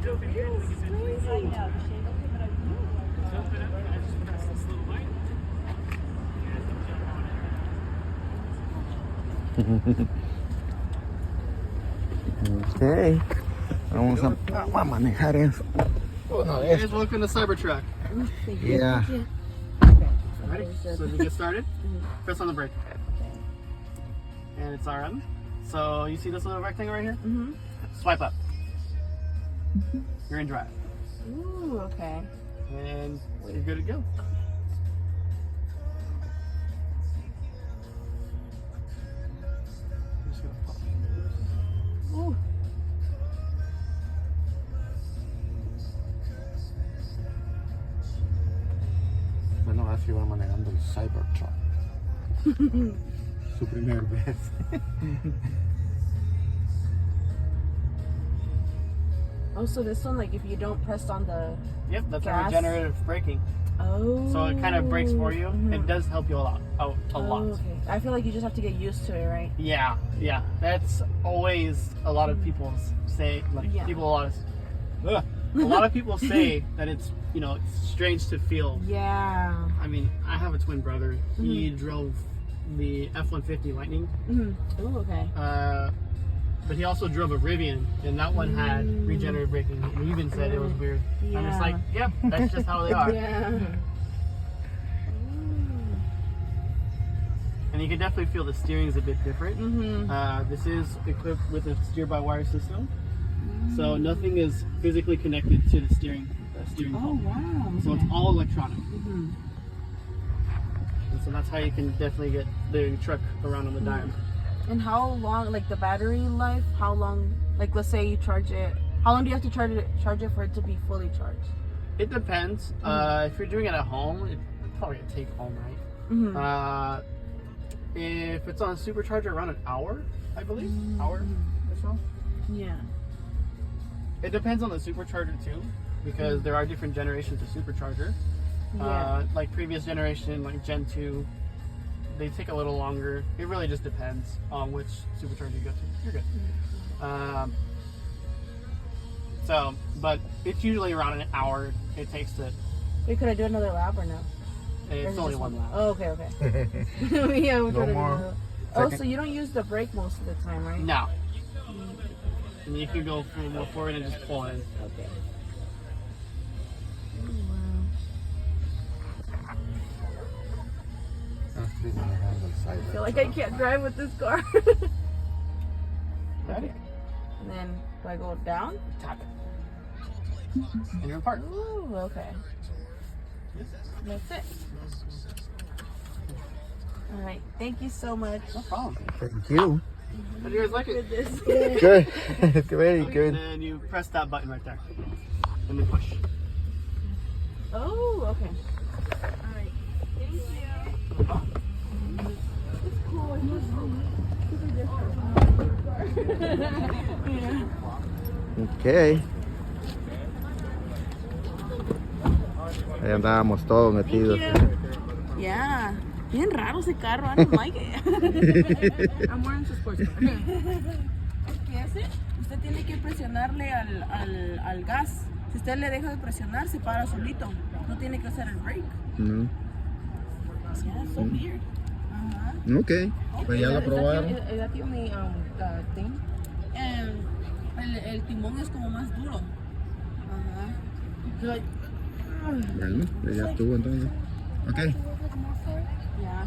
Ok. Vamos a manejar eso. Uno de estos. Welcome to Cybertruck. Yeah. Ready? So to get started, press on the brake. And it's RM. So you see this little rectangle right here? Mm-hmm. Swipe up. You're in drive. Ooh, okay. And you're good to go. Just gonna pop. Ooh. Bueno, ahora sí va manejando el Cybertruck. Su primer vez. Oh, so this one, like, if you don't press on the Yep, that's gas. regenerative braking. Oh. So it kind of brakes for you. Mhm. It does help you a lot. A lot. Okay. I feel like you just have to get used to it, right? Yeah, yeah. That's always a lot of people say, like, Yeah. people a lot of people say that it's, you know, it's strange to feel. Yeah. I mean, I have a twin brother. He drove the F-150 Lightning, Mm-hmm. Oh, okay. but he also drove a Rivian, and that one had regenerative braking. And he even said it was weird. I'm just like, yep, that's just how they are. Yeah. And you can definitely feel the steering's a bit different. Mm-hmm. This is equipped with a steer-by-wire system, so nothing is physically connected to the steering Oh, pump. wow. So it's all electronic. Mm-hmm. And so that's how you can definitely get the truck around on the dime. And how long, like, the battery life, how long, like, let's say you charge it, how long do you have to charge it for it to be fully charged? It depends. If you're doing it at home, it's probably a take home, right? Mm-hmm. If it's on a supercharger, around an hour, I believe. Hour or so. Yeah. It depends on the supercharger too, because there are different generations of supercharger. Yeah. Like previous generation, like Gen 2, they take a little longer. It really just depends on which supercharger you go to. You're good. So, but it's usually around an hour it takes to. Wait, could I do another lap or no? Or is It's it only just one lap. Oh, okay, okay. Yeah, we'll try to do more. another. Oh, so you don't use the brake most of the time, right? No. And you can go more forward and just pull in. Okay. I feel like I can't drive with this car. Ready? And then, do I go down? Tap it. And you're in park. Ooh, okay. That's it. All right. Thank you so much. No problem. Thank you. How do you guys like it? Good. Very good. And then you press that button right there. And then push. Oh, okay. All right. Thank you. It's cool. It's just super different. Ok. Ahí andábamos todos metidos. Yeah. Bien raro ese carro. I don't like it. I'm wearing some sports. ¿Qué hace? Usted tiene que presionarle al gas. Si usted le deja de presionar, se para solito. No tiene que usar el brake. No. Yeah, so weird. Ajá. Ok. Pues ya lo probaron. Is that the only thing? El timón es como más duro. Ajá. Like, Bueno, pues ya estuvo entonces. Ok. yeah.